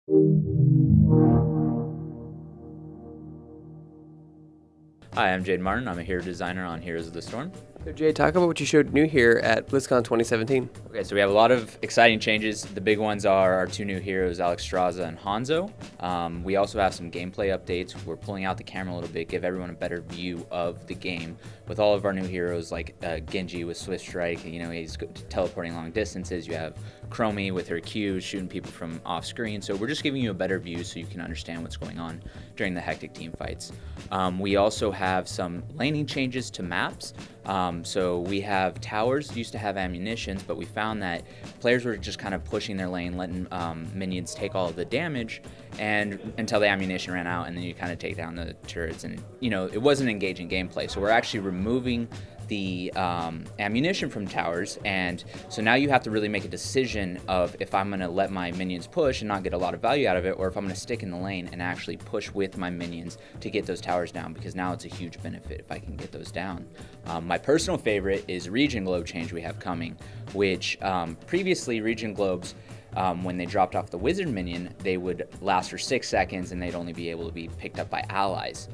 Hi, I'm Jade Martin. I'm a hero designer on Heroes of the Storm. So Jay, talk about what you showed new here at BlizzCon 2017. Okay, so we have a lot of exciting changes. The big ones are our two new heroes, Alexstrasza and Hanzo. We also have some gameplay updates. We're pulling out the camera a little bit, give everyone a better view of the game. With all of our new heroes, like Genji with Swift Strike, he's teleporting long distances. You have Chromie with her Q, shooting people from off screen. So we're just giving you a better view so you can understand what's going on during the hectic team fights. We also have some laning changes to maps. So we have towers, used to have ammunitions, but we found that players were just kind of pushing their lane, letting minions take all of the damage and until the ammunition ran out, and then you kind of take down the turrets, and it wasn't engaging gameplay. So we're actually removing the ammunition from towers, and so now you have to really make a decision of if I'm going to let my minions push and not get a lot of value out of it, or if I'm going to stick in the lane and actually push with my minions to get those towers down, because now it's a huge benefit if I can get those down. My personal favorite is region globe change we have coming, which previously region globes, when they dropped off the wizard minion, they would last for 6 seconds and they'd only be able to be picked up by allies.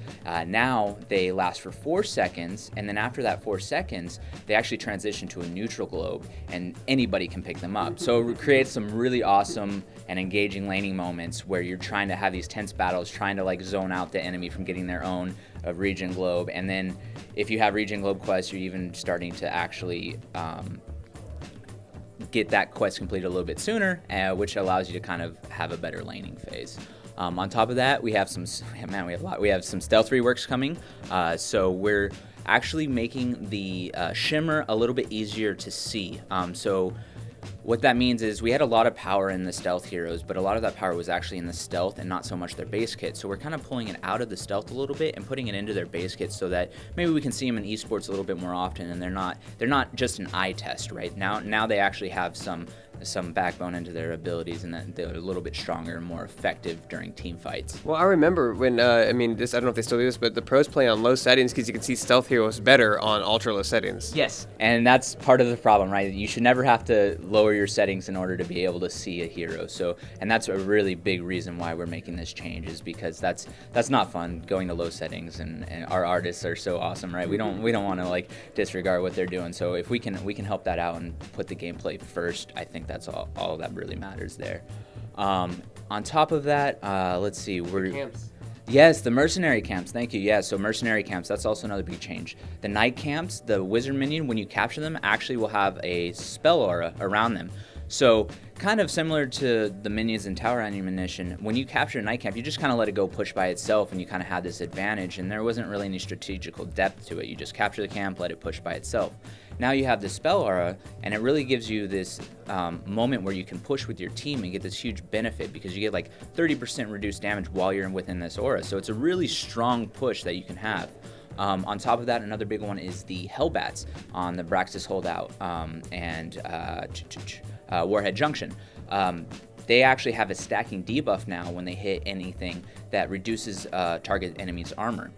Now they last for 4 seconds, and then after that 4 seconds, they actually transition to a neutral globe and anybody can pick them up. So it creates some really awesome and engaging laning moments where you're trying to have these tense battles, trying to zone out the enemy from getting their own region globe. And then if you have region globe quests, you're even starting to actually get that quest completed a little bit sooner, which allows you to kind of have a better laning phase. On top of that, we have some stealth reworks coming. So we're actually making the shimmer a little bit easier to see. So what that means is we had a lot of power in the stealth heroes, but a lot of that power was actually in the stealth and not so much their base kit. So we're kind of pulling it out of the stealth a little bit and putting it into their base kit so that maybe we can see them in esports a little bit more often, and they're not just an eye test, right? Now they actually have some backbone into their abilities, and that they're a little bit stronger and more effective during team fights. Well, I remember when, I don't know if they still do this, but the pros play on low settings because you can see stealth heroes better on ultra low settings. Yes, and that's part of the problem, right? You should never have to lower your settings in order to be able to see a hero. So, and that's a really big reason why we're making this change, is because that's not fun, going to low settings, and our artists are so awesome, right? We don't want to disregard what they're doing. So if we can help that out and put the gameplay first, I think that's all that really matters there. On top of that, let's see. Camps. Yes, the mercenary camps. Thank you. Yeah, so mercenary camps, that's also another big change. The night camps, the wizard minion, when you capture them, actually will have a spell aura around them. So kind of similar to the minions and tower ammunition, when you capture a night camp, you just kind of let it go push by itself, and you kind of had this advantage, and there wasn't really any strategical depth to it. You just capture the camp, let it push by itself. Now you have the spell aura, and it really gives you this moment where you can push with your team and get this huge benefit, because you get 30% reduced damage while you're within this aura. So it's a really strong push that you can have. On top of that, another big one is the Hellbats on the Braxis holdout and Warhead Junction. They actually have a stacking debuff now when they hit anything that reduces target enemy's armor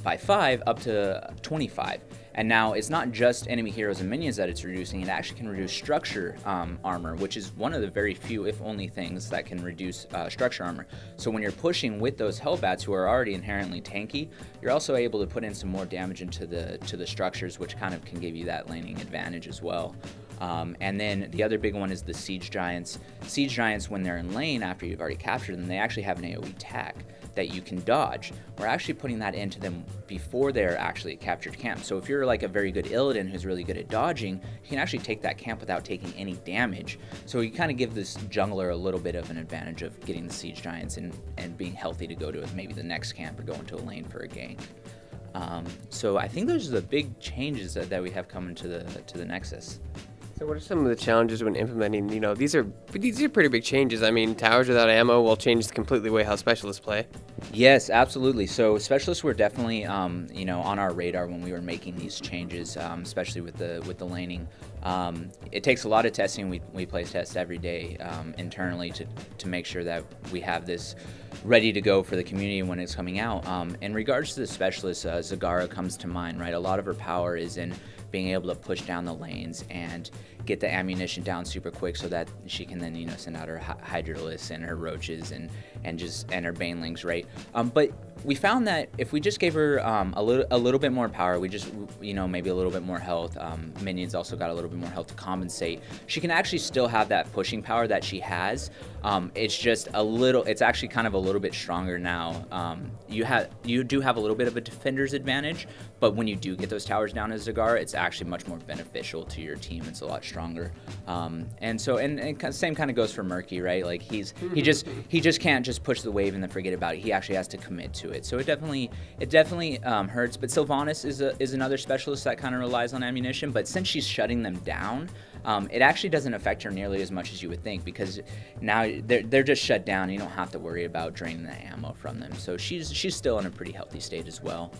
by 5 up to 25. And now it's not just enemy heroes and minions that it's reducing, it actually can reduce structure armor, which is one of the very few, if only, things that can reduce structure armor. So when you're pushing with those Hellbats, who are already inherently tanky, you're also able to put in some more damage into the structures, which kind of can give you that laning advantage as well. And then the other big one is the Siege Giants. Siege Giants, when they're in lane after you've already captured them, they actually have an AoE tack that you can dodge. We're actually putting that into them before they're actually a captured camp. So if you're a very good Illidan who's really good at dodging, you can actually take that camp without taking any damage. So you kind of give this jungler a little bit of an advantage of getting the Siege Giants and being healthy to go to maybe the next camp or go into a lane for a gank. So I think those are the big changes that we have coming to the Nexus. So what are some of the challenges when implementing, these are pretty big changes. I mean, towers without ammo will change completely the way how specialists play. Yes, absolutely. So specialists were definitely, on our radar when we were making these changes, especially with the laning. It takes a lot of testing. We play test every day internally to make sure that we have this ready to go for the community when it's coming out. In regards to the specialists, Zagara comes to mind, right? A lot of her power is in being able to push down the lanes and get the ammunition down super quick so that she can then, send out her Hydralisks and her Roaches and her Banelings, right? But we found that if we just gave her a little bit more power, we just, maybe a little bit more health, minions also got a little bit more health to compensate, she can actually still have that pushing power that she has. It's actually kind of a little bit stronger now. You do have a little bit of a defender's advantage, but when you do get those towers down as Zagar, it's actually much more beneficial to your team. It's a lot stronger. And same kind of goes for Murky, right? Like he just can't just push the wave and then forget about it. He actually has to commit to it. So it definitely hurts. But Sylvanas is another specialist that kind of relies on ammunition, but since she's shutting them down, it actually doesn't affect her nearly as much as you would think, because now they're just shut down. You don't have to worry about draining the ammo from them. So she's still in a pretty healthy state as well.